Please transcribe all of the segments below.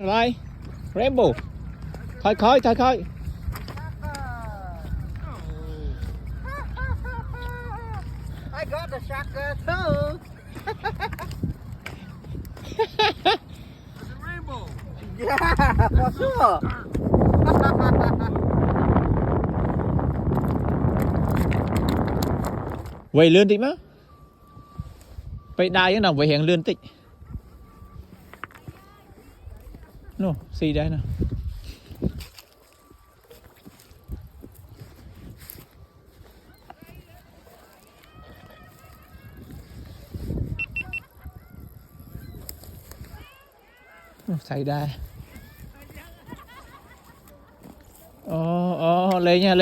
Rồi, Rainbow. Thôi. I got the shotgun too. It's a rainbow. Yeah, for sure. Quay lươn tích má. Vậy đai cái nào vậy hiện lươn tích. No, see đây nào. Xảy ra. Lấy nha.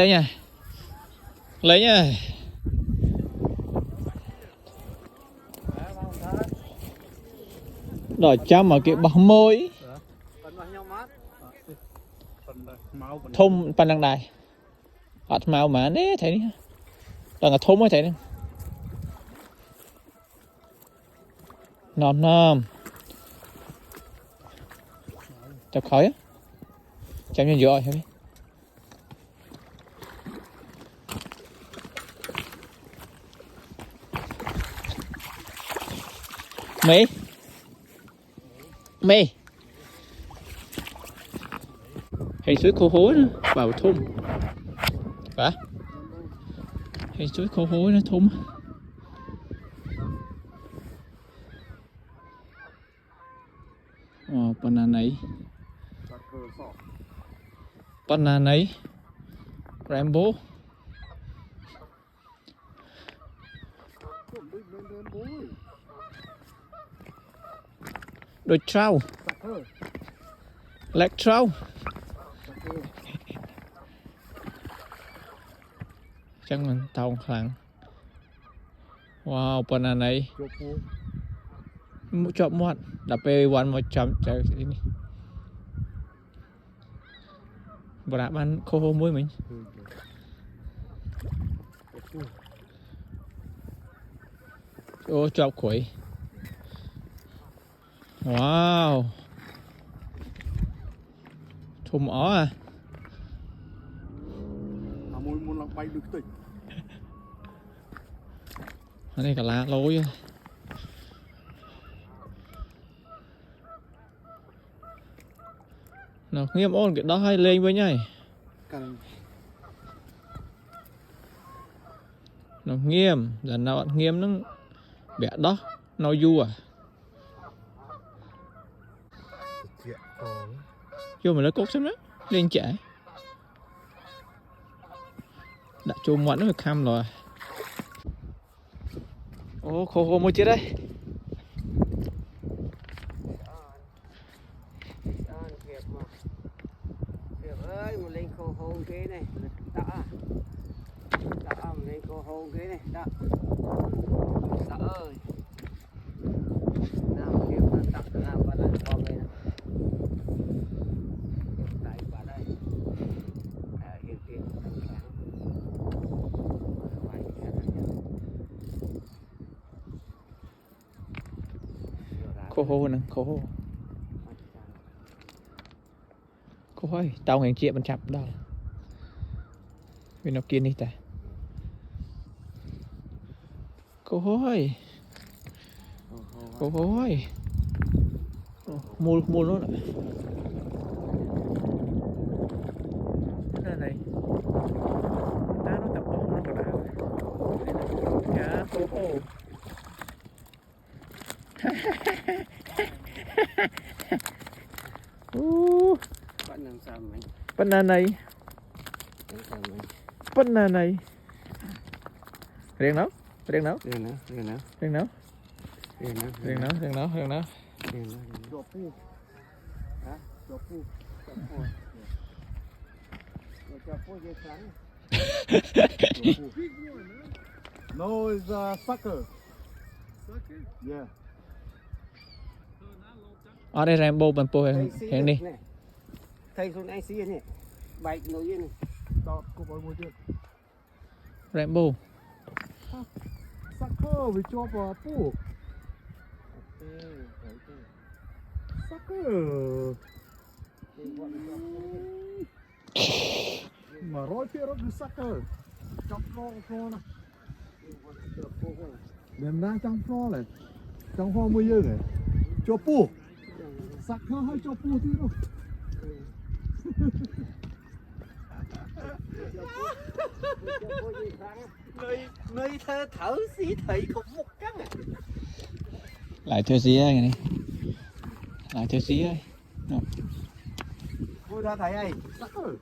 Lấy nha. Đỏ chăm ở cái bóng môi. Thôm pan đằng đài. Ọt màu mà nế thấy đi. Đằng là thôm mới thấy đi. Nòm. Chọc khói á. Chăm nhân dựa rồi. Mê hay suối khô hối nữa vào thùng phải hay suối khô hối nó thùng banana này Rambo đôi trâu lẹt trâu chắc mình tàu khẳng wow banana này chọn một đập về one 100 trời ini bả ban khô hô muối mình ô chọc quỷ wow thùng ó à muốn làm bay được tỉnh. ở đây cả lá lối nào nghiêm ôn cái đó hay lên với nhảy nó nghiêm lần nào bạn nghiêm nó bẻ đó nó du à vô mà nó cốt xem đó lên trẻ đã chôm ngoạn nó được khăm rồi ô khô một chiếc đây Ơi, một lên khô hô ghế này, đó một lên khô hô ghế này, đó ơi, nào kiếm nó tặng nào vào đây qua bên này, đây vào đây, hiện tiền khô hô nè khô ơi tao ngàn triệu mình chập đó bên nó kia đi ta cô ơi mua nó lại cái này ta nó tập bóng nó cả dạ cô banana này riêng nấu No, it's a sucker. Yeah. ở đây Rambo bằng po hiện đi thầy xuống anh xí này bạch nổi yên này Đó, cô bói một chuyện. Rambo Sucker, we chop a pool. Sucker. phía đó cứ sucker. Trong pro này. Đem ra trong pro này. Trong pro mới dư này. Cho pu. Sucker hay cho pu tí đâu. Nơi thơ thở xí thị cũng một cắn à. Lại theo xí cái này. Lại theo xí ơi. Vui ra thầy ơi. Sucker.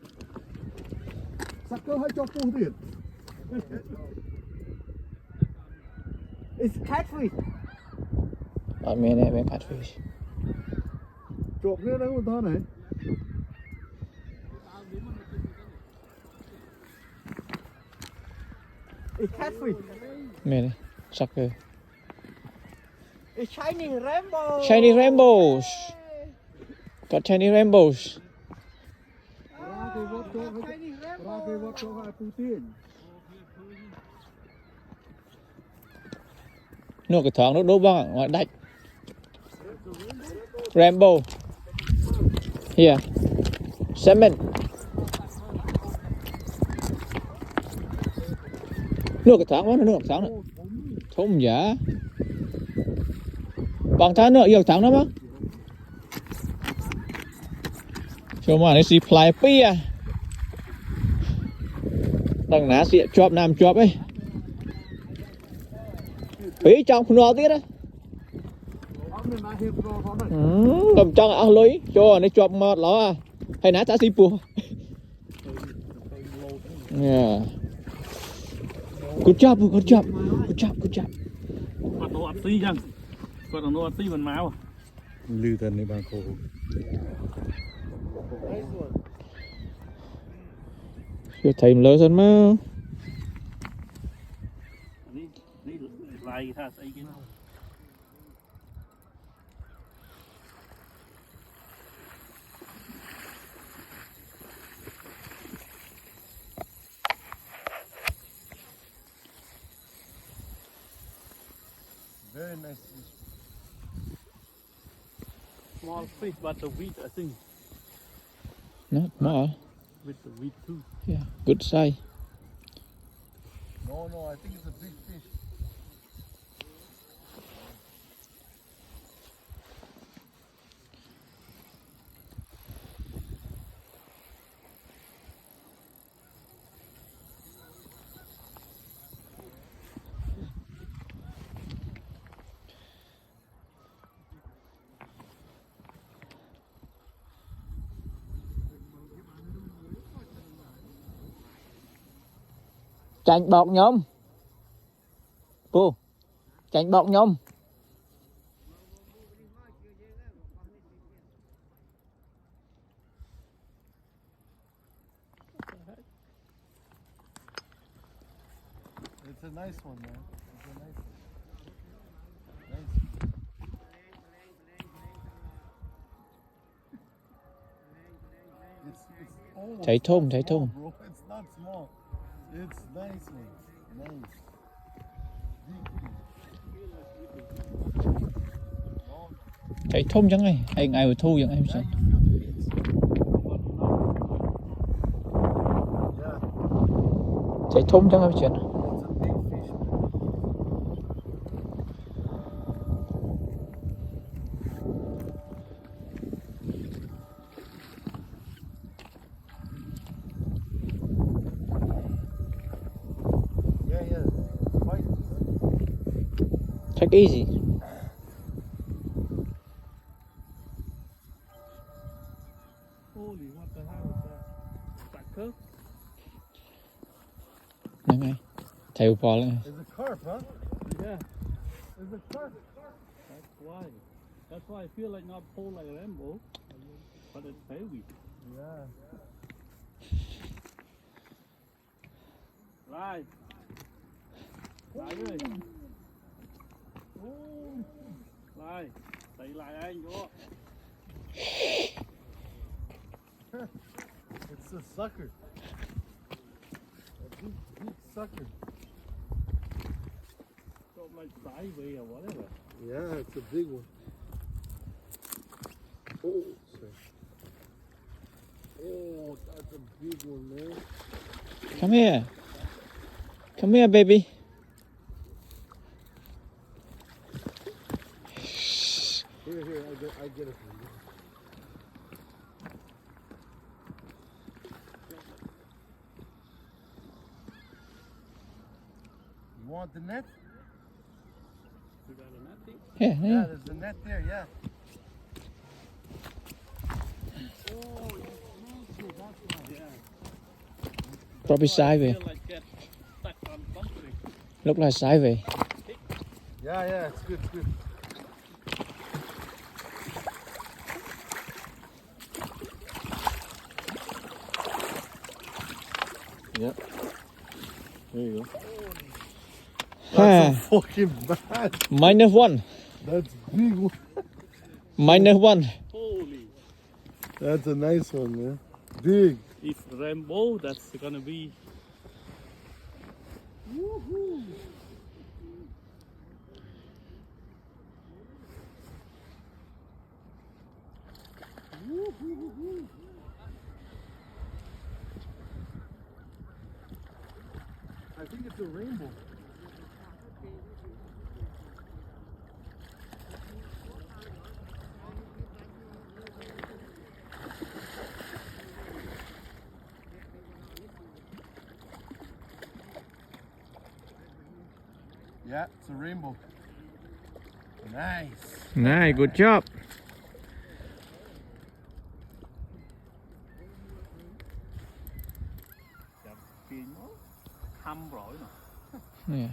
Sucker hay cho pu tí. It's catfish. Mẹ này, mẹ catfish. Chộp nữa đấy một thơ này. It's catfish. Mẹ này, sucker. It's shiny rainbow. Shiny rainbows. Got shiny rainbows. Ra cái vót cho Shiny ra cái rainbow. vót cho hai pu tiền. Nuôi cái thoáng nó đốt băng ngoài đạch. Rainbow. Here. Salmon. Nuôi cái thoáng quá, nuôi cái thoáng nữa. Thôm giả. Bằng tháng nữa, yêu tháng nữa mà. Cho mà nó xì play pia. Đằng ná xịa chọp nam chọp ấy. Phí trong nó tiết á. Cầm trong áo lưới cho nó chọp mọt ló à. Hay ná ta xì pua. Yeah. Good job, good job. Good job, good job. Quạt nó ọt tí chăng? Quạt nó ọt tí bằng máu à? Lưu tên này bằng khổ. Chưa thấy lớn hơn mà. Đi lại tha xây cái nào. Very nice fish. Small fish but the wheat I think Not more. with the wheat too. Yeah, good size. No, I think it's a big fish. Chanh bọc nhom. Pô. Chanh bọc nhom. It's a nice one, man. It's a nice one. Nice. It's almost Thấy thơm, not thấy small, thơm. bro. It's not small. It's nice one. Nice. Big fish. No, Thấy thơm chẳng ai. Anh ai mà thu chẳng em sao. yeah. Thấy thơm chẳng em chuyện. It's a big fish, man. Yeah. Quite. Take easy. Holy what the hell is that? Sucker? Nè ngay. Thấy bò lên. It's a carp, huh? Yeah, It's a carp. that's why. That's why I feel like not pull like Rambo, but it's heavy. Yeah. Lại. Lại ơi. Lại. Đẩy lại anh vô. It's a sucker. A big sucker. Sort of like sideways or whatever. Yeah, it's a big one. Oh, sorry. Oh, that's a big one, man. Come here. Come here, baby. Here, I get it for you. You want the net? You got a net thing? Yeah, Yeah, yeah. there's a net there, yeah. Probably sai về. Feel like get stuck on something. Lúc là sai về. Yeah, it's good, it's good. Yeah. There you go. Ha. That's so fucking bad. -1. That's big one. -1. Holy. That's a nice one, man. Big. If rainbow, that's gonna be. I think it's a rainbow. Yeah, it's a rainbow. Nice. Nice, good job. Pin nó thăm rồi nè. Nè.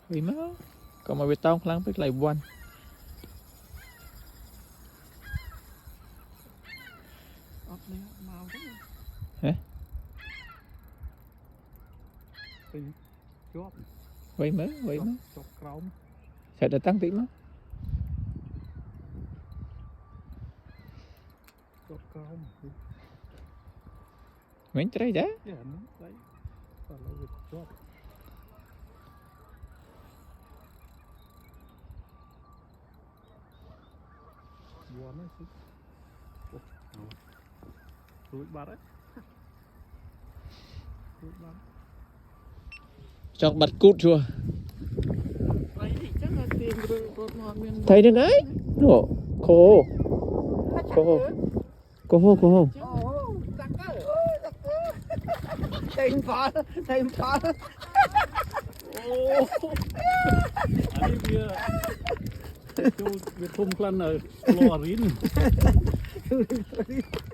Vì má. Còn mà bê tông lăng biết lại one. Hả? Pin chóp. Vậy mới. Chóp chrome. Sẽ đã tăng tí má. Chóp chrome. Mấy trái đó. Yeah, nó đấy. Còn là việc chóp. Buồn đấy chứ. Túi bát đấy. Túi bát. Chọc bật cút chua. Đấy thì chắc là tiền rồi ngon miền. Thấy được đấy. Ủa, khô. Cô hô. Thêm phá. Ô. Anh kia. Chú thùng khăn ở lò rín.